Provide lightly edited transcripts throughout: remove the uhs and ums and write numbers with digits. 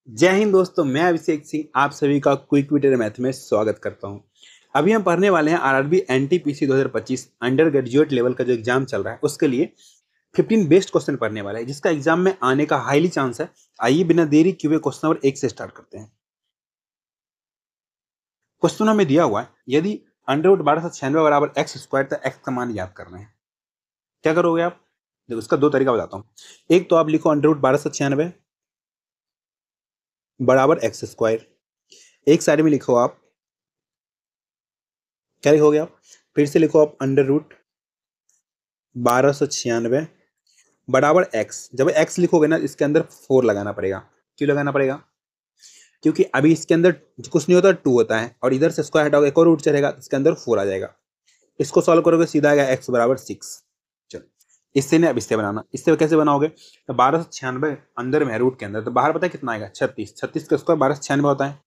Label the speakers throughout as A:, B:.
A: जय हिंद दोस्तों, मैं अभिषेक सिंह आप सभी का क्विक विटेर मैथ में स्वागत करता हूं। अभी हम पढ़ने वाले हैं RRB NTPC 2025 under graduate level का जो एग्जाम चल रहा है उसके लिए 15 बेस्ट क्वेश्चन पढ़ने वाले हैं जिसका एग्जाम में आने का हाईली चांस है। आइए बिना देरी किए क्वेश्चन नंबर 1 से स्टार्ट करते हैं। क्वेश्चन हमें दिया हुआ है, यदि अंडर रूट 1296 बराबर एक्स स्क्वायर तो एक्स का मान याद करना है। क्या करोगे आप? देखो उसका दो तरीका बताता हूँ। एक तो आप लिखो अंडर रूट 1296 बराबर एक्स स्क्वायर, एक साइड में लिखो आप, क्या लिखोगे आप? फिर से लिखो आप अंडर रूट 1296 बराबर एक्स। जब एक्स लिखोगे ना इसके अंदर 4 लगाना पड़ेगा। क्यों लगाना पड़ेगा? क्योंकि अभी इसके अंदर कुछ नहीं होता, 2 होता है और इधर से स्क्वायर हटाओगे एक और रूट चलेगा, इसके अंदर 4 आ जाएगा। इसको सॉल्व करोगे सीधा आएगा एक्स बराबर 6। चलो इससे नहीं, अब इससे बनाना। इससे कैसे बनाओगे? तो 1296 अंदर में है रूट के अंदर, तो बाहर पता है कितना आएगा? 36। 36 का स्क्वायर 1296 होता है,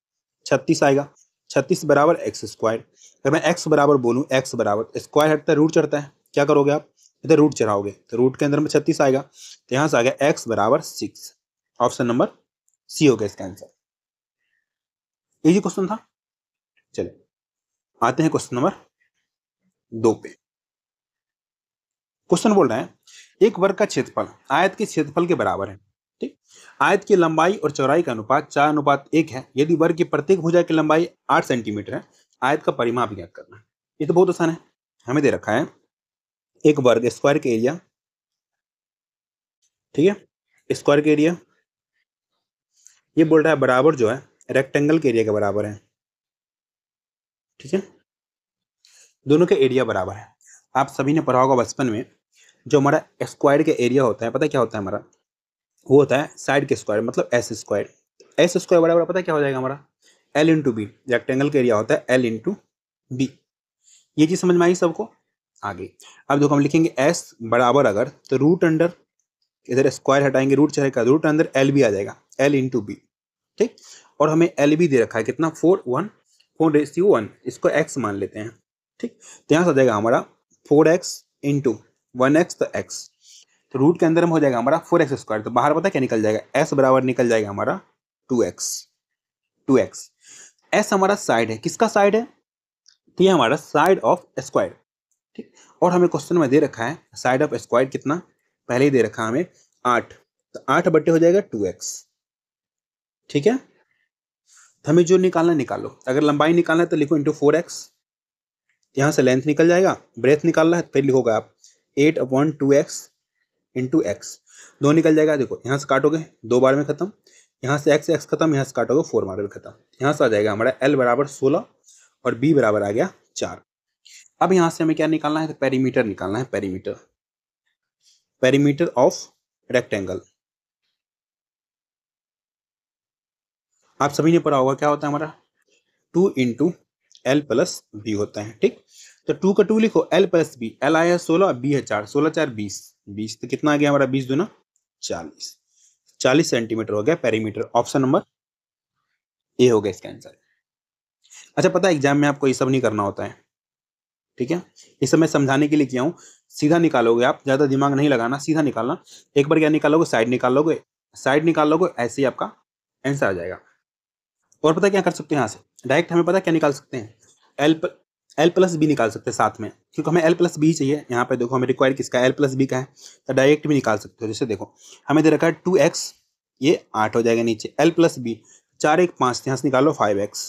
A: 36 आएगा। 36 बराबर एक्स स्क्वायर। अगर मैं एक्स बराबर बोलूँ, एक्स बराबर स्क्वायर हटता है रूट चढ़ता है, क्या करोगे आप? इधर रूट चढ़ाओगे तो रूट के अंदर में 36 आएगा, तो यहां से आ गया एक्स बराबर 6। ऑप्शन नंबर सी हो गया इसका आंसर। इजी क्वेश्चन था। चलिए आते हैं क्वेश्चन नंबर 2 पे। क्वेश्चन बोल रहा है एक वर्ग का क्षेत्रफल आयत के क्षेत्रफल के बराबर है। ठीक, आयत की लंबाई और चौड़ाई का अनुपात 4:1 है। यदि वर्ग की प्रत्येक भुजा की लंबाई 8 सेंटीमीटर है, आयत का परिमाप ज्ञात करना है। ये तो बहुत आसान है। हमें दे रखा है एक वर्ग स्क्वायर के एरिया, ठीक है, स्क्वायर के एरिया। ये बोल रहा है बराबर जो है रेक्टेंगल के एरिया के बराबर है। ठीक है, दोनों के एरिया बराबर है। आप सभी ने पढ़ा होगा बचपन में, जो हमारा स्क्वायर के एरिया होता है पता है क्या होता है हमारा? वो होता है साइड के स्क्वायर, मतलब एस स्क्वायर। एस स्क्वायर बराबर पता है क्या हो जाएगा हमारा? L into B. रेक्टेंगल का एरिया होता है एल इंटू बी। ये चीज समझ में आई सबको? आगे अब देखो हम लिखेंगे एस बराबर, अगर तो रूट अंडर, इधर स्क्वायर हटाएंगे रूट चलेगा, रूट अंदर एल भी आ जाएगा, एल इंटू बी। ठीक, और हमें एल भी दे रखा है कितना? 4:1, इसको एक्स मान लेते हैं। ठीक, तो यहाँ से आ जाएगा हमारा 4x इंटू 1x, तो x, तो रूट के अंदर में हो जाएगा हमारा 4x स्क्वायर, तो बाहर पता क्या निकल जाएगा? s बराबर निकल जाएगा हमारा 2x। 2x s हमारा साइड है, किसका साइड है? तो ये हमारा साइड ऑफ स्क्वायर। ठीक, और हमें क्वेश्चन में दे रखा है साइड ऑफ स्क्वायर कितना, पहले ही दे रखा है हमें 8, तो 8 बटे हो जाएगा 2x। ठीक है, तो हमें जो निकालना निकालो। अगर लंबाई निकालना है तो लिखो इंटू 4x, यहाँ से लेंथ निकल जाएगा, ब्रेथ निकालना है फिर लिखोगे आप 8/2x इंटू एक्स। दो निकल जाएगा, देखो यहाँ से काटोगे 2 बार में खत्म, यहाँ से x खत्म, यहाँ से काटोगे 4 बार में खत्म। यहाँ से आ जाएगा हमारा l बराबर 16 और b बराबर आ गया 4। अब यहाँ से हमें क्या निकालना है? तो पेरीमीटर निकालना है, पेरीमीटर, पेरीमीटर ऑफ रेक्टेंगल। आप सभी ने पढ़ा होगा क्या होता है हमारा? 2 इंटू एल प्लस बी होता है। ठीक, तो 2 का 2 लिखो, एल प्लस बी, एल आया 16, बी है 4, 16 4 20, 20 तो कितना आ गया हमारा? 20 दूना 40, 40 सेंटीमीटर हो गया पेरीमीटर। ऑप्शन नंबर ए हो गया इसका आंसर। अच्छा, पता है एग्जाम में आपको ये सब नहीं करना होता है। ठीक है, ये सब मैं समझाने के लिए किया हूँ। सीधा निकालोगे आप, ज्यादा दिमाग नहीं लगाना, सीधा निकालना। एक बार क्या निकालोगे? साइड निकालोगे, साइड निकाल लोगे, ऐसे ही आपका आंसर आ जाएगा। और पता क्या कर सकते हैं? यहाँ से डायरेक्ट हमें पता क्या निकाल सकते हैं? एल एल प्लस बी निकाल सकते हैं साथ में, क्योंकि हमें एल प्लस बी चाहिए। यहाँ पे देखो हमें रिक्वायर किसका? एल प्लस बी का है, तो डायरेक्ट भी निकाल सकते हो। जैसे देखो हमें दे रखा है 2x, ये 8 हो जाएगा नीचे, एल प्लस बी 4 1 5, यहाँ से निकालो 5x,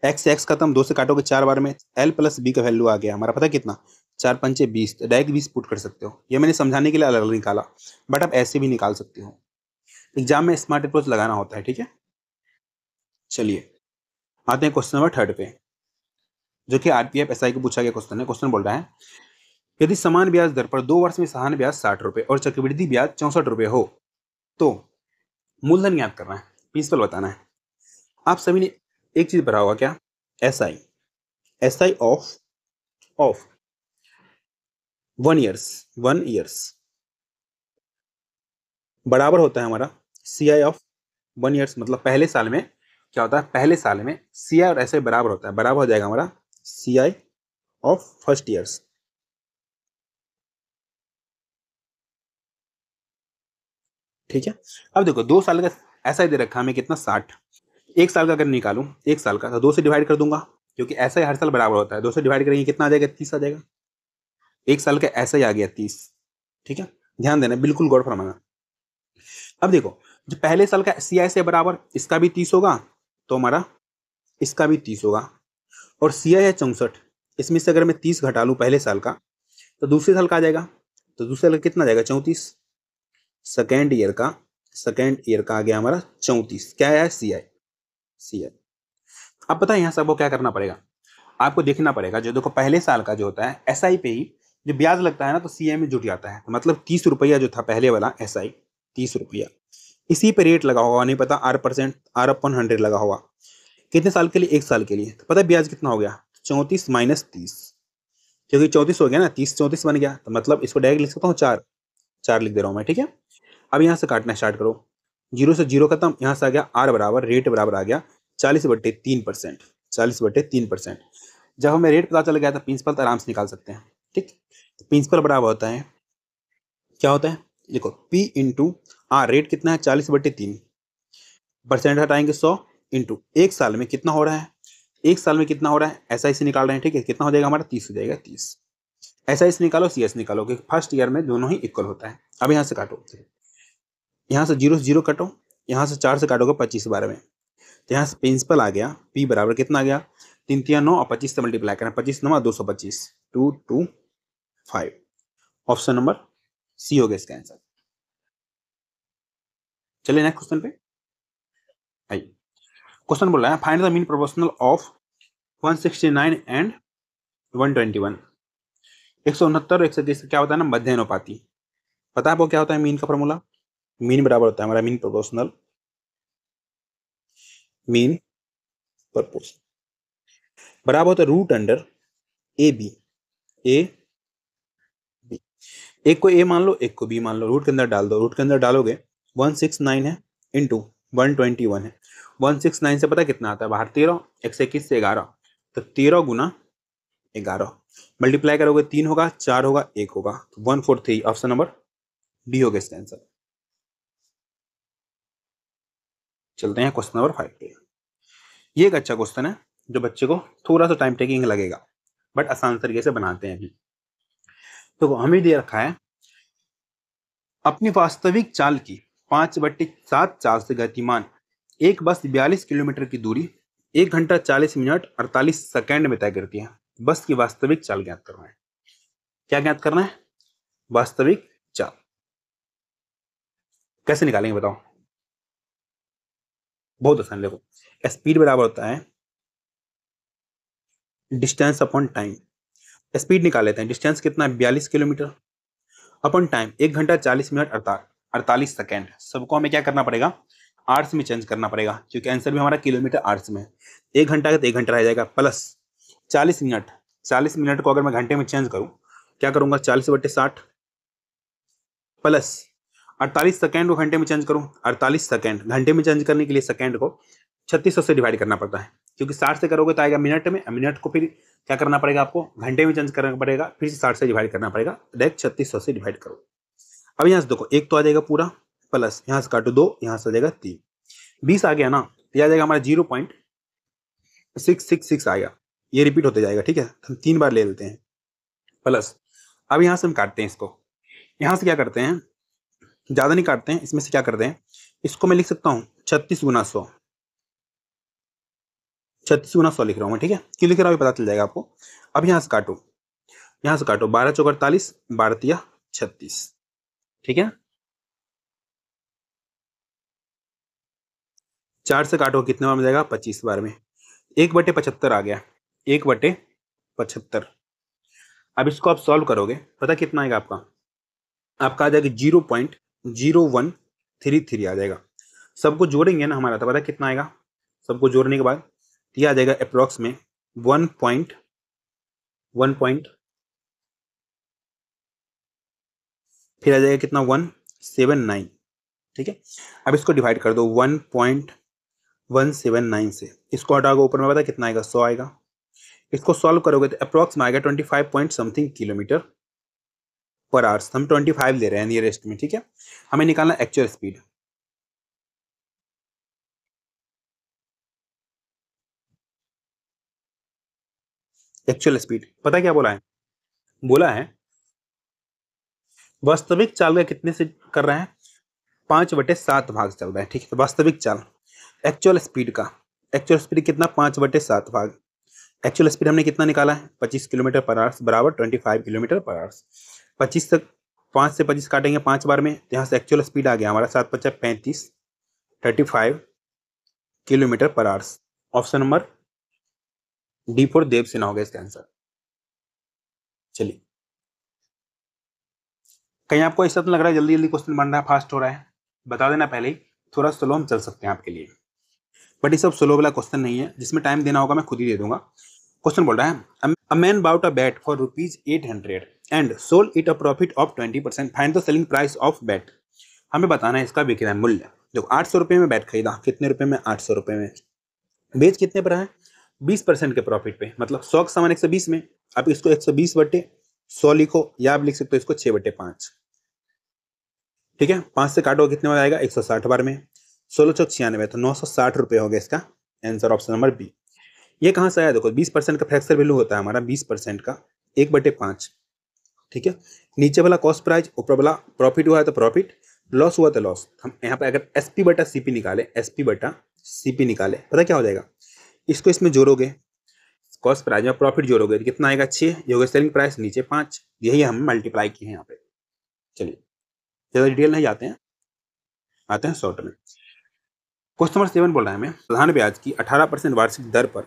A: एक्स से एक्स खत्म, 2 से काटोगे 4 बार में, एल प्लस बी का वैल्यू आ गया हमारा पता कितना? 4 पंचे 20, डायरेक्ट 20 पुट कर सकते हो। ये मैंने समझाने के लिए अलग अलग निकाला, बट आप ऐसे भी निकाल सकते हो। एग्जाम में स्मार्ट अप्रोच लगाना होता है। ठीक है, चलिए आते हैं क्वेश्चन नंबर 3 पे, जो कि आरपीएफ एसआई को पूछा गया क्वेश्चन है। क्वेश्चन बोल रहा है यदि समान ब्याज दर पर 2 वर्ष में साधारण ब्याज 60 रुपए और चक्रवृद्धि ब्याज 64 रुपए हो तो मूलधन ज्ञात करना है, प्रिंसिपल बताना है। आप सभी ने एक चीज पढ़ा होगा क्या? एसआई, एसआई ऑफ 1 ईयर्स बराबर होता है हमारा सी आई ऑफ 1 ईयर्स। मतलब पहले साल में क्या होता है? पहले साल में सी आई और एस आई बराबर होता है, बराबर हो जाएगा हमारा सी आई ऑफ फर्स्ट ईयर्स। ठीक है, अब देखो 2 साल का ऐसा ही दे रखा है हमें कितना 60। एक साल का अगर निकालूं, एक साल का, तो 2 से डिवाइड कर दूंगा, क्योंकि ऐसा ही हर साल बराबर होता है। 2 से डिवाइड करेंगे कितना आ जाएगा, 30 आ जाएगा। एक साल का ऐसा ही आ गया 30। ठीक है, ध्यान देना, बिल्कुल गौर फरमाना। अब देखो, जो पहले साल का CI से बराबर इसका भी 30 होगा, तो हमारा इसका भी 30 होगा। और CI है 64, इसमें से अगर मैं 30 घटा लूं पहले साल का, तो दूसरे साल का आ जाएगा। तो दूसरे साल का कितना आ जाएगा, 34। सेकेंड ईयर का आ गया हमारा 34। क्या है, CI। अब पता है यहाँ से आपको क्या करना पड़ेगा, आपको देखना पड़ेगा, जो देखो पहले साल का जो होता है SI पे ही जो ब्याज लगता है ना, तो CI में जुट जाता है। तो मतलब 30 रुपया जो था पहले वाला SI, 30 रुपया, इसी पे रेट लगा होगा, नहीं पता R% R/100 लगा होगा। कितने साल के लिए, एक साल के लिए। तो पता है ब्याज कितना हो गया, 34 माइनस 30, क्योंकि 34 हो गया ना, 30 34 बन गया, तो मतलब इसको डायरेक्ट लिख सकता हूँ 4 लिख दे रहा हूँ मैं। ठीक है, अब यहाँ से काटना स्टार्ट करो, 0 से 0 खत्म, यहाँ से आ गया R बराबर, रेट बराबर आ गया 40/3%। 40/3%। जब हमें रेट पता चल गया तो प्रिंसिपल तो आराम से निकाल सकते हैं। ठीक, तो प्रिंसिपल बराबर होता है, क्या होता है, देखो P इंटू R, रेट कितना है 40/3, परसेंट हटाएंगे 100, इंटू एक साल में कितना हो रहा है, एक साल में कितना हो रहा है, ऐसा इसे निकाल रहे हैं। ठीक है, कितना हो जाएगा हमारा, 30 हो जाएगा, 30। ऐसा इसे निकालो, CS निकालो, क्योंकि फर्स्ट ईयर में दोनों ही इक्वल होता है। अब यहाँ से काटो, यहाँ से 0 से 0 कटो, यहाँ से 4 से काटोगे 25 बार में, तो यहाँ से प्रिंसिपल आ गया P बराबर कितना आ गया, 3 3 9 और 25 से मल्टीप्लाई करना, 25 9 225, 225। ऑप्शन नंबर C हो गया इसका आंसर। चलिए नेक्स्ट क्वेश्चन पे आइए। क्वेश्चन बोल रहा है, find the mean proportional of 169 and 121। 169 और 130 क्या होता है ना, मध्य अनुपाती। पता है आपको क्या होता है मीन का फॉर्मूला, मीन बराबर होता है हमारा मीन प्रोपोर्शनल, मीन प्रोपोर्शनल बराबर होता है root under AB, A B. एक को A मान लो, एक को B मान लो, रूट के अंदर डाल दो, रूट के अंदर डालोगे 169 है इंटू 121 है। 169 से पता कितना आता है बाहर, 13, 121 से 11, तो 13 गुना 11, मल्टीप्लाई करोगे 3 होगा, 4 होगा, 1 होगा, तो 143। ऑप्शन नंबर डी होगा इसका आंसर। चलते हैं क्वेश्चन नंबर 5 पे। ये एक अच्छा क्वेश्चन है जो बच्चे को थोड़ा सा टाइम टेकिंग लगेगा, बट आसान तरीके से बनाते हैं अभी। तो हमें दे रखा है, अपनी वास्तविक चाल की 5/7 चाल से गतिमान एक बस 42 किलोमीटर की दूरी 1 घंटा 40 मिनट 48 सेकेंड में तय करती है। बस की वास्तविक चाल ज्ञात करना है। क्या ज्ञात करना है, वास्तविक चाल। कैसे निकालेंगे बताओ, बहुत आसान। देखो, स्पीड बराबर होता है डिस्टेंस अपॉन टाइम। स्पीड निकाल लेते हैं, डिस्टेंस कितना है 42 किलोमीटर, अपॉन टाइम 1 घंटा 40 मिनट 48 सेकेंड। सबको हमें क्या करना पड़ेगा, आर्ट्स में चेंज करना पड़ेगा, क्योंकि आंसर भी हमारा किलोमीटर आर्ट्स में है। 1 घंटा का तो 1 घंटा रह जाएगा, प्लस 40 मिनट, 40 मिनट को अगर मैं घंटे में चेंज करूं, क्या करूंगा 40/60, प्लस 48 सेकेंड को घंटे में चेंज करूं, 48 सेकेंड, घंटे में चेंज करने के लिए सेकेंड को 3600 से डिवाइड करना पड़ता है, क्योंकि 60 से करोगे तो आएगा मिनट में, मिनट को फिर क्या करना पड़ेगा आपको, घंटे में चेंज करना पड़ेगा, फिर से 60 से डिवाइड करना पड़ेगा, डायरेक्ट 3600 से डिवाइड करो। अब यहाँ से देखो, एक तो आ जाएगा पूरा, प्लस यहाँ से काटो 2, यहाँ से आ जाएगा 3, 20 आ गया ना, तो आ जाएगा हमारा 0.666 आएगा। ये रिपीट होते जाएगा, ठीक है, हम 3 बार ले लेते हैं, प्लस। अब यहाँ से हम काटते हैं इसको, यहाँ से क्या करते हैं, ज्यादा नहीं काटते हैं, इसमें से क्या करते हैं, इसको मैं लिख सकता हूँ 36 गुना 100, 36 गुना 100 लिख रहा हूँ मैं, ठीक है, क्यों लिख रहा हूँ पता चल जाएगा आपको। अब यहाँ से काटो, यहाँ से काटो, 12 चौक 48, 12 तिया 36, ठीक है, 4 से काटो कितने बार में जाएगा, 25 बार में, 1/75 आ गया, 1/75। अब इसको आप सॉल्व करोगे, पता कितना आएगा आपका, आपका आ जाएगा 0.0133 आ जाएगा। सबको जोड़ेंगे ना हमारा, तो पता कितना आएगा, सबको जोड़ने के बाद यह आ जाएगा अप्रोक्स में 1 फिर आ जाएगा कितना 179, ठीक है। अब इसको डिवाइड कर दो 1.179 से, इसको हटाओगे ऊपर में पता कितना आएगा, 100 आएगा। इसको सॉल्व करोगे तो अप्रोक्स में आएगा 25 पॉइंट समथिंग किलोमीटर पर आवर्स। हम 25 ले रहे हैं नियरेस्ट में, ठीक है। हमें निकालना एक्चुअल स्पीड, एक्चुअल स्पीड, पता क्या बोला है? बोला है वास्तविक चाल का कितने से कर रहा है, 5/7 भाग चल रहा है, ठीक है। तो वास्तविक चाल, एक्चुअल स्पीड का, एक्चुअल स्पीड कितना, 5/7 भाग। एक्चुअल स्पीड हमने कितना निकाला है, 25 किलोमीटर पर आवर बराबर 25 किलोमीटर पर आवर। 25 तक, 5 से 25 काटेंगे 5 बार में, यहाँ से एक्चुअल स्पीड आ गया हमारा 7×5 = 35, 35 kilometre per hour. Option number D for Dev Sinha हो गया इसका आंसर। चलिए, कहीं आपको ऐसा तो लग रहा है जल्दी जल्दी क्वेश्चन बन रहा है, फास्ट हो रहा है, बता देना पहले ही, थोड़ा स्लो हम चल सकते हैं आपके लिए, बट ये सब स्लो वाला क्वेश्चन नहीं है, जिसमें टाइम देना होगा मैं खुद ही दे दूंगा। क्वेश्चन बोल रहा है a man bought a bat for ₹800 and sold it a profit of 20%, find the selling price of bat. हमें बताना है इसका विक्रय मूल्य। देखो 800 रुपये में बैट खरीदा, कितने रुपए में, 800 रुपये में। बेच कितने पर है, 20% के प्रॉफिट पे, मतलब 100 का सामान 120 में। आप इसको 120/100 लिखो, या आप लिख सकते हो इसको 6/5, ठीक है। 5 से काटो कितने बार आएगा, 160 बार में। 1696, तो 960 रुपये हो गया इसका आंसर, ऑप्शन नंबर बी। ये कहाँ से आया, देखो 20% का फ्रैक्चर वैल्यू होता है हमारा, 20% का 1/5, ठीक है। नीचे वाला कॉस्ट प्राइस, ऊपर वाला प्रॉफिट हुआ है तो प्रॉफिट, लॉस हुआ तो लॉस। हम यहाँ पे अगर SP/CP निकाले, SP/CP निकाले, पता क्या हो जाएगा, इसको इसमें जोड़ोगे, कॉस्ट प्राइस में प्रॉफिट जोड़ोगे तो कितना आएगा, 6, ये हो गया सेलिंग प्राइस, नीचे 5, यही हम मल्टीप्लाई किए हैं यहाँ पे। चलिए, ज़्यादा डिटेल नहीं जाते हैं, आते हैं शॉर्ट में। क्वेश्चन नंबर 7 बोल रहा है हमें, प्रधान ब्याज की 18% वार्षिक दर पर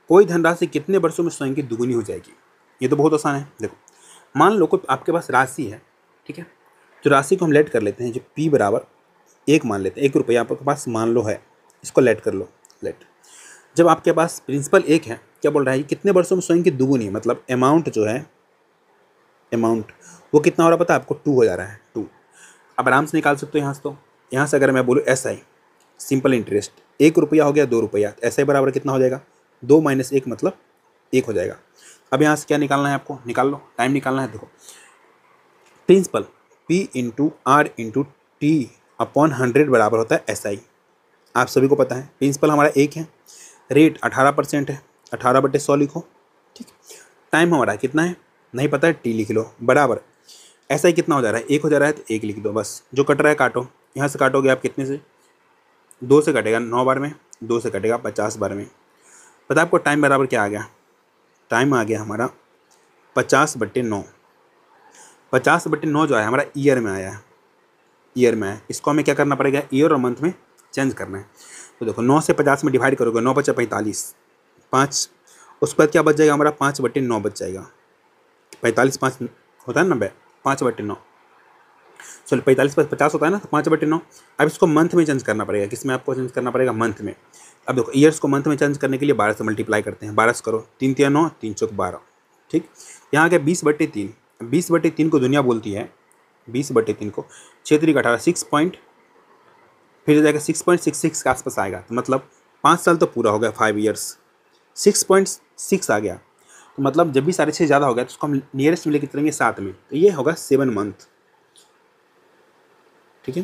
A: कोई धनराशि कितने वर्षों में स्वयं की दुगुनी हो जाएगी। ये तो बहुत आसान है। देखो, मान लो कोई आपके पास राशि है, ठीक है, तो राशि को हम लेट कर लेते हैं, जो P बराबर 1 मान लेते हैं, 1 रुपया आपके पास मान लो है, इसको लेट कर लो, लेट। जब आपके पास प्रिंसिपल 1 है, क्या बोल रहा है, कितने वर्षों में स्वयं की दुगुनी, मतलब अमाउंट जो है, अमाउंट वो कितना हो रहा है पता है आपको, 2 हो जा रहा है, 2। अब आराम से निकाल सकते हो यहाँ से, तो यहाँ से अगर मैं बोलूँ SI, सिंपल इंटरेस्ट, 1 रुपया हो गया 2 रुपया, SI बराबर कितना हो जाएगा, 2 - 1 मतलब 1 हो जाएगा। अब यहाँ से क्या निकालना है आपको, निकाल लो, टाइम निकालना है। देखो, प्रिंसिपल P/R/T/100 बराबर होता है SI, आप सभी को पता है। प्रिंसिपल हमारा 1 है, रेट 18% है, 18/100 लिखो, ठीक। टाइम हमारा कितना है नहीं पता है, T लिख लो, बराबर SI कितना हो जा रहा है, 1 हो जा रहा है तो 1 लिख दो बस। जो कट रहा है काटो, यहाँ से काटोगे आप कितने से, 2 से कटेगा 9 बार में, 2 से कटेगा 50 बार में। पता है आपको टाइम बराबर क्या आ गया, टाइम आ गया हमारा 50/9। 50/9 जो है हमारा ईयर में आया है, ईयर में है। इसको हमें क्या करना पड़ेगा, ईयर और मंथ में चेंज करना है। तो देखो 9 से 50 में डिवाइड करोगे, 9 बचा 45, 5, उसके बाद क्या बच जाएगा हमारा, 5/9 बच जाएगा। 45 5 होता है ना 90, 5/9, चलो 45 + 50 होता है ना, तो 5/9। अब इसको मंथ में चेंज करना पड़ेगा, किसमें आपको चेंज करना पड़ेगा, मंथ में। अब देखो ईयर्स को मंथ में चेंज करने के लिए 12 से मल्टीप्लाई करते हैं, 12 से करो, 3 × 9, 3 × 12, ठीक। यहाँ आ गया 20/3, 20/3 को दुनिया बोलती है, 20/3 को 6×3 = 18, 6 पॉइंट, फिर हो जाएगा 6.66 के आसपास आएगा, तो मतलब 5 साल तो पूरा हो गया, 5 ईयर्स, 6.6 आ गया, तो मतलब जब भी 6.5 ज़्यादा हो गया तो उसको हम नियरेस्ट में लेके चलेंगे 7 में, तो ये होगा 7 मंथ, ठीक है।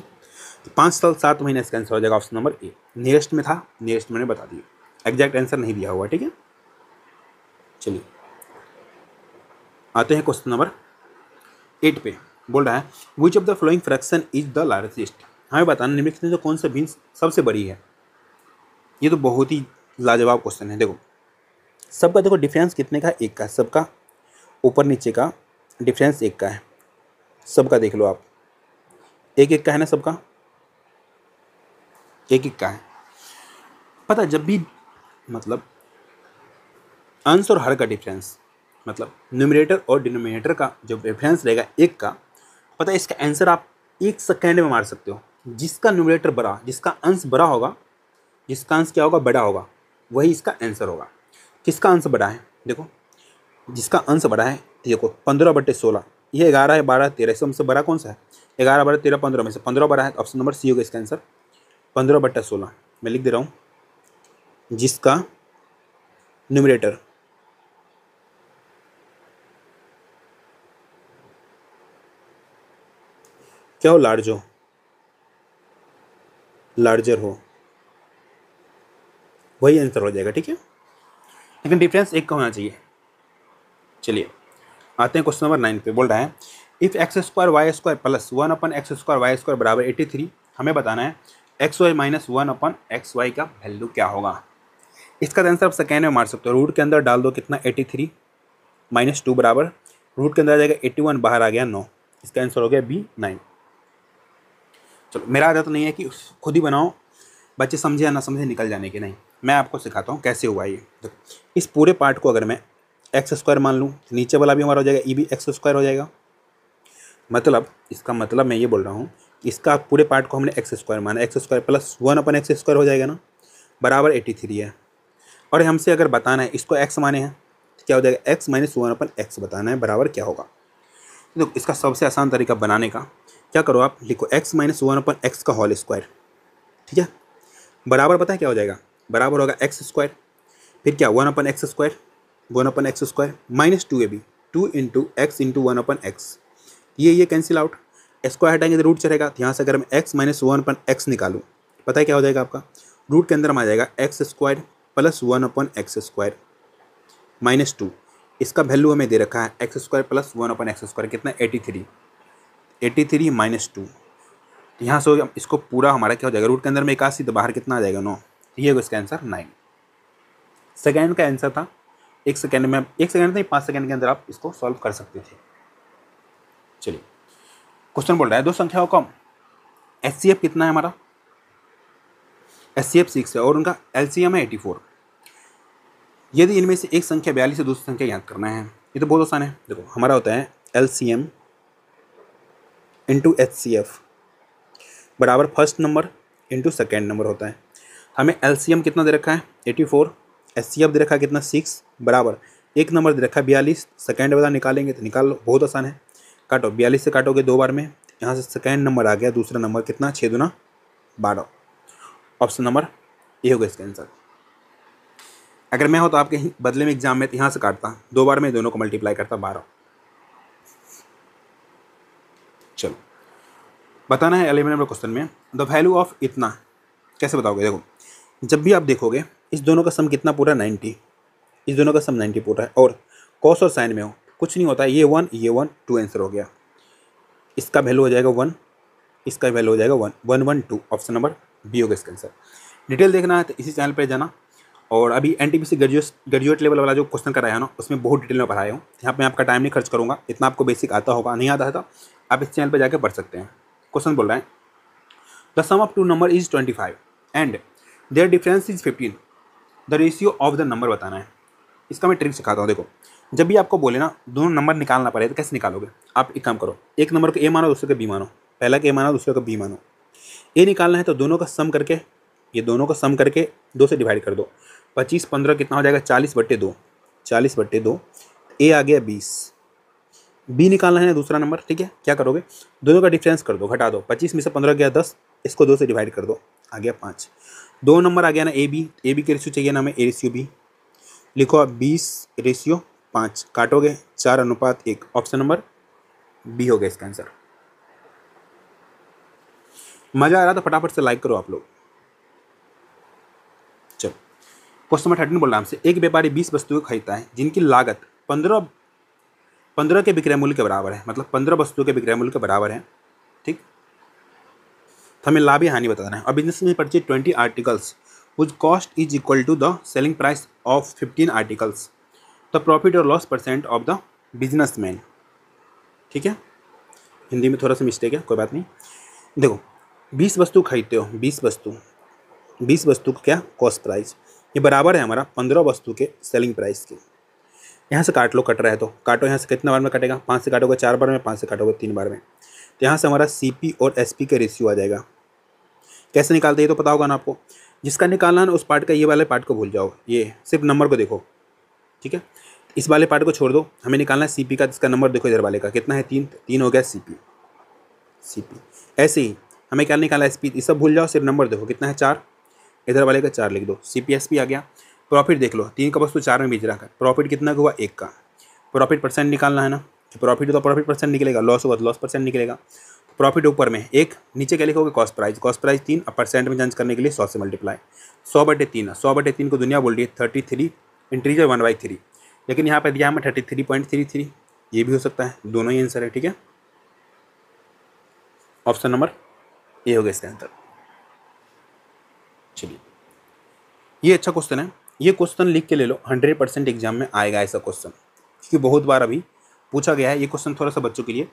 A: तो 5 साल 7 महीने इसका आंसर हो जाएगा, ऑप्शन नंबर ए। नियरेस्ट में था, नियरेस्ट मैंने बता दिया, एग्जैक्ट आंसर नहीं दिया हुआ, ठीक है। चलिए, आते हैं क्वेश्चन नंबर 8 पे। बोल रहा है which of the flowing fraction is the largest. हमें बताना निम्नलिखित में से कौन सा भिन्न सबसे बड़ी है। ये तो बहुत ही लाजवाब क्वेश्चन है। देखो, सबका देखो डिफरेंस कितने का है, 1 का, सबका ऊपर नीचे का डिफरेंस 1 का है, सबका देख लो आप, 1 का है ना, सबका 1 का है। पता है, जब भी मतलब अंश और हर का डिफरेंस, मतलब न्यूमरेटर और डिनोमिनेटर का जो डिफरेंस रहेगा 1 का, पता है इसका आंसर आप 1 सेकेंड में मार सकते हो। जिसका न्यूमरेटर बड़ा, जिसका अंश बड़ा होगा, जिसका अंश क्या होगा, बड़ा होगा, वही इसका आंसर होगा। किसका अंश बड़ा है, देखो जिसका अंश बड़ा है, देखो 15/16, ये 11 है, 12 13, सबसे बड़ा कौन सा है, 11 12 13 15 में से 15 बड़ा है, तो ऑप्शन नंबर सी होगा इसका आंसर, 15/16। मैं लिख दे रहा हूँ, जिसका न्यूमरेटर क्या हो, लार्जर हो, वही आंसर हो जाएगा, ठीक है। लेकिन डिफरेंस 1 का होना चाहिए। चलिए आते हैं क्वेश्चन नंबर 9 पे। बोल रहा है if x square y square plus 1 upon x square y square बराबर 83, हमें बताना है x y minus 1 upon x y का वैल्यू क्या होगा। इसका आंसर आप सेकेंड में मार सकते हो। रूट के अंदर डाल दो कितना 83 माइनस 2 बराबर रूट के अंदर आ जाएगा 81, बाहर आ गया 9। इसका आंसर हो गया बी 9। चलो मेरा आदत नहीं है कि खुद ही बनाओ, बच्चे समझे या ना समझे निकल जाने के, नहीं, मैं आपको सिखाता हूँ कैसे हुआ ये। देखो इस पूरे पार्ट को अगर मैं एक्स स्क्वायर मान लूँ तो नीचे वाला भी हमारा हो जाएगा ई भी एक्स स्क्वायर हो जाएगा। मतलब इसका मतलब मैं ये बोल रहा हूँ कि इसका पूरे पार्ट को हमने एक्स स्क्वायर माना, x square plus 1 upon x square हो जाएगा ना, बराबर 83 है। और हमसे अगर बताना है इसको एक्स माने हैं तो क्या हो जाएगा एक्स माइनस 1 अपन एक्स बताना है बराबर क्या होगा। तो इसका सबसे आसान तरीका बनाने का क्या करो आप लिखो एक्स माइनस 1 अपन एक्स का होल स्क्वायर, ठीक है, बराबर पता है क्या हो जाएगा, बराबर होगा एक्स स्क्वायर, फिर क्या 1 upon x square, 1 upon x square minus 2ab 2 into x into 1 upon x, ये कैंसिल आउट, स्क्वायर हटाएंगे तो रूट चलेगा। तो यहाँ से अगर मैं एक्स माइनस 1 अपन एक्स निकालूँ पता है क्या हो जाएगा आपका, रूट के अंदर में आ जाएगा x square plus 1 upon x square minus 2। इसका वैल्यू हमें दे रखा है x square plus 1 upon x square कितना 83 माइनस 2। यहाँ से हो गया, इसको पूरा हमारा क्या हो जाएगा, रूट के अंदर में 81 तो बाहर कितना आ जाएगा 9। ये होगा इसका आंसर 9। सेकेंड का आंसर था 1 सेकेंड में, 1 सेकेंड नहीं 5 सेकेंड के अंदर आप इसको सॉल्व कर सकते थे। चलिए क्वेश्चन बोल रहा है दो संख्याओं का एचसीएफ कितना है हमारा, एचसीएफ 6 है और उनका एलसीएम है 84। यदि इनमें से एक संख्या 42 है दूसरी संख्या याद करना है। ये तो बहुत आसान है। देखो हमारा होता है एलसीएम इंटू एचसीएफ बराबर first number into second number होता है। हमें एलसीएम कितना दे रखा है 84, एचसीएफ दे रखा है कितना 6 बराबर एक नंबर दे रखा है 42, सेकेंड वाला निकालेंगे तो निकाल लो, बहुत आसान है। काटो 42 से काटोगे 2 बार में, यहाँ से सेकेंड नंबर आ गया, दूसरा नंबर कितना 6 दूना 12। ऑप्शन नंबर ए होगा इसका आंसर। अगर मैं हो तो आपके बदले में एग्जाम में यहाँ से काटता 2 बार में, दोनों को मल्टीप्लाई करता 12। चलो बताना है 11 नंबर क्वेश्चन में द वैल्यू ऑफ इतना कैसे बताओगे। देखो जब भी आप देखोगे इस दोनों का सम कितना पूरा 90, इस दोनों का सम 90 पूरा है और कॉस और साइन में हो कुछ नहीं होता है, ये 1 2 आंसर हो गया। इसका वैल्यू हो जाएगा 1, इसका वैल्यू हो जाएगा 1 1 1 2। ऑप्शन नंबर बी होगा इसका आंसर। डिटेल देखना है तो इसी चैनल पर जाना। और अभी एनटीपीसी ग्रेजुएट लेवल वाला जो क्वेश्चन कराया ना उसमें बहुत डिटेल में पढ़ाया हूँ। यहाँ पे आपका टाइम नहीं खर्च करूँगा, इतना आपको बेसिक आता होगा, नहीं आता है तो आप इस चैनल पर जाकर पढ़ सकते हैं। क्वेश्चन बोल रहा है the sum of two number is 25 and their difference is 15, the ratio of the number बताना है। इसका मैं ट्रिक सिखाता हूँ। देखो जब भी आपको बोले ना दोनों नंबर निकालना पड़े तो कैसे निकालोगे, आप एक काम करो, एक नंबर को ए मानो दूसरे को बी मानो, पहला का ए मानो दूसरे को बी मानो। ए निकालना है तो दोनों का सम करके, ये दोनों का सम करके 2 से डिवाइड कर दो, 25 15 कितना हो जाएगा 40/2, 40/2 ए आ गया 20। बी निकालना है ना दूसरा नंबर, ठीक है, क्या करोगे दोनों का डिफरेंस कर दो, घटा दो, 25 में से 15 गया 10, इसको 2 से डिवाइड कर दो, आ गया 5। 2 नंबर आ गया ना ए बी के रेशियो चाहिए ना हमें, ए रेशियो बी लिखो आप 20/5, काटोगे 4:1। ऑप्शन नंबर बी हो गया इसका आंसर। मजा आ रहा तो फटाफट से लाइक करो आप लोग। चलो क्वेश्चन नंबर 13 बोल रहा है हमसे एक व्यापारी 20 वस्तुएं खरीदता है जिनकी लागत 15 के विक्रय मूल्य के बराबर है, मतलब 15 वस्तुओं के विक्रय मूल्य के बराबर है, ठीक। तो हमें लाभ या हानि बताना है। और बिजनेस में purchase 20 articles which cost is equal to the selling price of 15 articles, the profit or loss percent of the businessman। ठीक है, हिंदी में थोड़ा सा मिस्टेक है, कोई बात नहीं। देखो 20 वस्तु खरीदते हो, 20 वस्तु का क्या कॉस्ट प्राइस, ये बराबर है हमारा 15 वस्तु के सेलिंग प्राइस के। यहाँ से काट लो, कट रहा है तो काटो, यहाँ से कितना बार में कटेगा, 5 से काटोगे 4 बार में, 5 से काटोगे 3 बार में। तो यहाँ से हमारा CP और SP का रेशियो आ जाएगा। कैसे निकालते हैं तो पता होगा ना आपको, जिसका निकालना है ना उस पार्ट का ये वाले पार्ट को भूल जाओ, ये सिर्फ नंबर को देखो, ठीक है। इस वाले पार्ट को छोड़ दो, हमें निकालना है CP का, जिसका नंबर देखो इधर वाले का कितना है 3 हो गया CP। ऐसे ही हमें क्या निकाला SP, ये सब भूल जाओ, सिर्फ नंबर देखो कितना है 4, इधर वाले का 4 लिख दो, CP SP आ गया। प्रॉफिट देख लो, 3 का वस्तु 4 में बेच रहा है, प्रॉफिट कितना हुआ 1 का। प्रॉफिट परसेंट निकालना है ना, प्रॉफिट तो प्रॉफिट परसेंट निकलेगा, लॉस होगा तो लॉस परसेंट निकलेगा। प्रॉफिट ऊपर में 1, नीचे क्या लिखोगे कॉस्ट प्राइस 3, अब परसेंट में जांच करने के लिए 100 से मल्टीप्लाई, 100/3 को दुनिया बोल रही है 33 इंटीजर 1/3, लेकिन यहाँ पे दिया हमें 33.33, ये भी हो सकता है, दोनों ही आंसर है। ठीक है, ऑप्शन नंबर ए हो गया इसका आंसर। चलिए, ये अच्छा क्वेश्चन है, ये क्वेश्चन लिख के ले लो, 100% एग्जाम में आएगा ऐसा क्वेश्चन, क्योंकि बहुत बार अभी पूछा गया है। ये क्वेश्चन थोड़ा सा बच्चों के लिए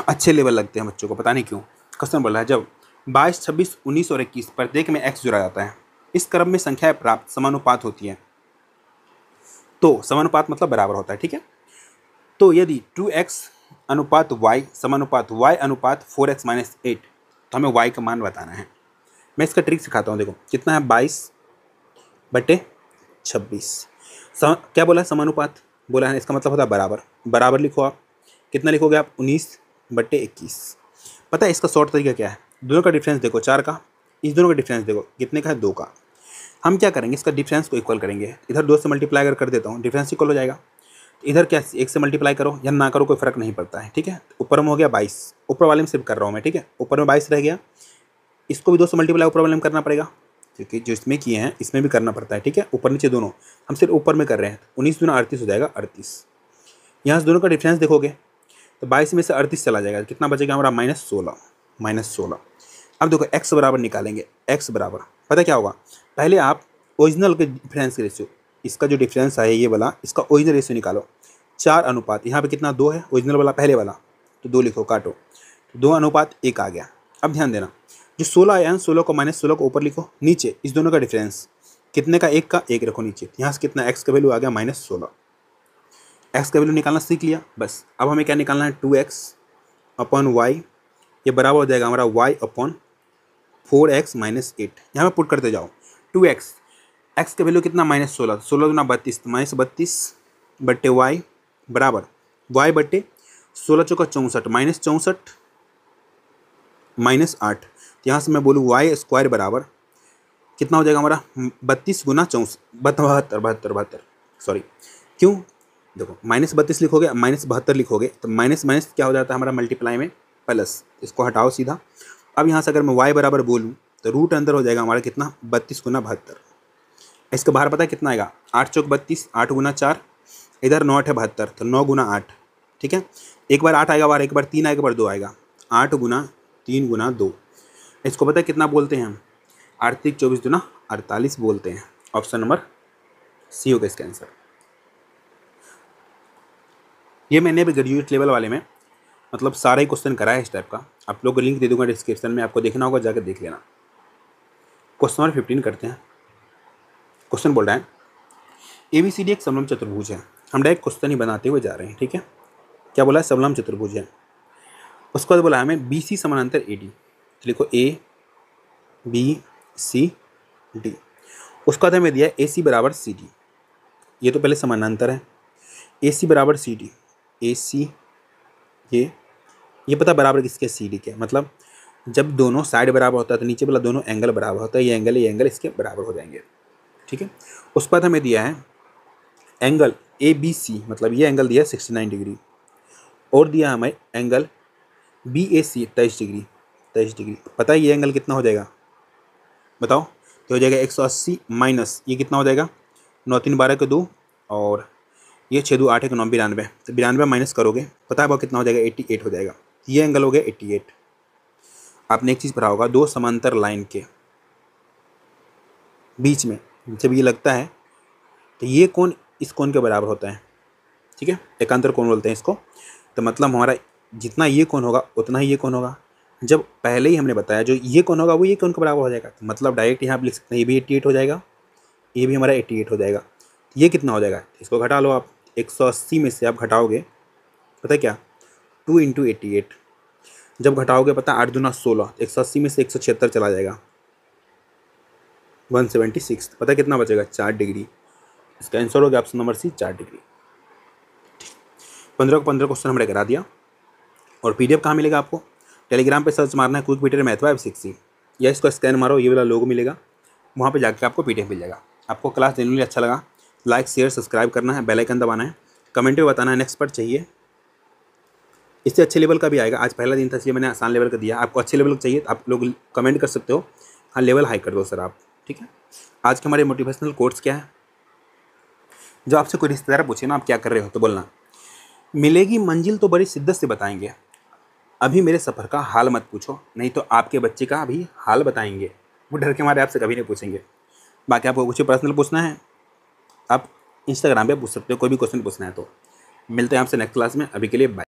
A: अच्छे लेवल लगते हैं बच्चों को, पता नहीं क्यों। क्वेश्चन बोला है, जब 22, 26, 19 और 21 प्रत्येक में x जुड़ा जाता है, इस क्रम में संख्याएं प्राप्त समानुपात होती हैं। तो समानुपात मतलब बराबर होता है। ठीक है, तो यदि 2x अनुपात y समानुपात y अनुपात 4x माइनस 8, तो हमें y का मान बताना है। मैं इसका ट्रिक सिखाता हूँ। देखो कितना है, 22/26। क्या बोला है, समानुपात बोला है, इसका मतलब होता है बराबर। बराबर लिखो आप, कितना लिखोगे आप, 19/21। पता है इसका शॉर्ट तरीका क्या है, दोनों का डिफरेंस देखो 4 का, इस दोनों का डिफरेंस देखो कितने का है, 2 का। हम क्या करेंगे, इसका डिफरेंस को इक्वल करेंगे। इधर 2 से मल्टीप्लाई अगर कर देता हूँ, डिफरेंस इक्वल हो जाएगा। इधर क्या 1 से मल्टीप्लाई करो या ना करो, कोई फर्क नहीं पड़ता है। ठीक है, ऊपर में हो गया 22, ऊपर वाले में सिर्फ कर रहा हूँ मैं। ठीक है, ऊपर में 22 रह गया, इसको भी 2 से मल्टीप्लाई ऊपर वाले में करना पड़ेगा, क्योंकि जो इसमें किए हैं इसमें भी करना पड़ता है। ठीक है, ऊपर नीचे दोनों, हम सिर्फ ऊपर में कर रहे हैं। 19 दूना 38 हो जाएगा, 38। यहाँ से दोनों का डिफरेंस देखोगे तो 22 में से 38 चला जाएगा, कितना बचेगा हमारा, -16। अब देखो x बराबर निकालेंगे, x बराबर पता क्या होगा, पहले आप ओरिजिनल के डिफरेंस के रेशियो, इसका जो डिफरेंस है ये वाला, इसका ओरिजिनल रेशियो निकालो। 4 अनुपात, यहाँ पे कितना 2 है, ओरिजिनल वाला पहले वाला, तो 2 लिखो, काटो, तो 2:1 आ गया। अब ध्यान देना, जो 16 आया है, 16 को -16 को ऊपर लिखो, नीचे इस दोनों का डिफरेंस कितने का, 1 का, 1 रखो नीचे। यहाँ से कितना x का वैल्यू आ गया -16। x का वैल्यू निकालना सीख लिया, बस। अब हमें क्या निकालना है, 2x/y, ये बराबर हो जाएगा हमारा y/4x माइनस 8। यहाँ पे पुट करते जाओ, 2x, x का वैल्यू कितना, -16, 16 दूना 32, -32/y बराबर y/16 चौका 64, -64 -8। तो यहाँ से मैं बोलूँ y² बराबर कितना हो जाएगा हमारा, 32 गुना 72, सॉरी, क्यों, देखो -32 लिखोगे, -72 लिखोगे, तो माइनस माइनस क्या हो जाता है हमारा, मल्टीप्लाई में प्लस, इसको हटाओ सीधा। अब यहाँ से अगर मैं y बराबर बोलूँ तो रूट अंदर हो जाएगा हमारा कितना, 32 गुना 72। इसके बाहर पता है कितना आएगा, 8 चौक 32, 8 गुना 4, इधर 9 है 72, तो 9 गुना 8। ठीक है, एक बार 8 आएगा, बार एक बार 3 आएगा, बार 2 आएगा, 8 गुना 3 गुना 2। इसको पता है कितना बोलते हैं हम, 8 24 दूना 48 बोलते हैं। ऑप्शन नंबर सी होगा इसका आंसर। ये मैंने भी ग्रेजुएट लेवल वाले में मतलब सारा ही क्वेश्चन करा है इस टाइप का, आप लोग को लिंक दे दूंगा डिस्क्रिप्शन में, आपको देखना होगा, जाकर देख लेना। क्वेश्चन नंबर 15 करते हैं। क्वेश्चन बोल रहा है, ABCD एक समलंब चतुर्भुज है। हम डायरेक्ट क्वेश्चन ही बनाते हुए जा रहे हैं। ठीक है, क्या बोला है, समलंब चतुर्भुज है। उसके बाद बोला है हमें BC समानांतर AD, तो लिखो ABCD। उसका बाद हमें दिया है AC बराबर CD, ये तो पहले समानांतर है। AC बराबर CD, AC ये पता बराबर किसके, CD के, मतलब जब दोनों साइड बराबर होता है तो नीचे वाला दोनों एंगल बराबर होता है, ये एंगल इसके बराबर हो जाएंगे। ठीक है, उस पर हमें दिया है एंगल ABC, मतलब ये एंगल दिया है 69 डिग्री, और दिया हमें एंगल BAC 23 डिग्री। पता है ये एंगल कितना हो जाएगा, बताओ, तो हो जाएगा 180 माइनस ये कितना हो जाएगा, 9 3 12 के 2, और ये 6 2 8 1 9 92, तो 92 माइनस करोगे, पता है वो कितना हो जाएगा, 88 हो जाएगा। ये एंगल हो गया 88। आपने एक चीज़ पढ़ा होगा, दो समांतर लाइन के बीच में जब ये लगता है तो ये कोण इस कोण के बराबर होता है। ठीक है, एकांतर कोण बोलते हैं इसको। तो मतलब हमारा जितना ये कोण होगा उतना ही ये कोण होगा। जब पहले ही हमने बताया जो ये कोण होगा वो ये कोण के बराबर हो जाएगा, तो मतलब डायरेक्ट यहाँ आप लिख सकते हैं, ये भी 88 हो जाएगा, ये भी हमारा 88 हो जाएगा। ये कितना हो जाएगा, इसको घटा लो आप, 180 में से आप घटाओगे, पता है क्या, 2 × 88, जब घटाओगे पता 8 दूना 16, 180 में से 176 चला जाएगा, 176, पता कितना बचेगा, 4 डिग्री। इसका आंसर हो गया ऑप्शन नंबर सी, 4 डिग्री। 15 को 15 क्वेश्चन हमने करा दिया। और PDF कहाँ मिलेगा आपको, टेलीग्राम पे सर्च मारना है क्विक पीटर मैथ 560, या इसको स्कैन मारो, ये वाला लोगो मिलेगा, वहाँ पे जाकर आपको PDF मिल जाएगा। आपको क्लास जेन्युइनली अच्छा लगा, लाइक शेयर सब्सक्राइब करना है, बेल आइकन दबाना है, कमेंट में बताना है नेक्स्ट पार्ट चाहिए। इससे अच्छे लेवल का भी आएगा, आज पहला दिन था इसलिए मैंने आसान लेवल का दिया। आपको अच्छे लेवल का चाहिए तो आप लोग कमेंट कर सकते हो, हाँ लेवल हाई कर दो सर आप। ठीक है, आज के हमारे मोटिवेशनल कोट्स क्या है, जो आपसे कोई रिश्तेदार पूछे ना आप क्या कर रहे हो, तो बोलना मिलेगी मंजिल तो बड़ी शिद्दत से बताएंगे, अभी मेरे सफ़र का हाल मत पूछो, नहीं तो आपके बच्चे का अभी हाल बताएंगे। वो डर के मारे आपसे कभी नहीं पूछेंगे। बाकी आपको कुछ पर्सनल पूछना है आप इंस्टाग्राम पे पूछ सकते हो, कोई भी क्वेश्चन पूछना है तो। मिलते हैं आपसे नेक्स्ट क्लास में, अभी के लिए बाय।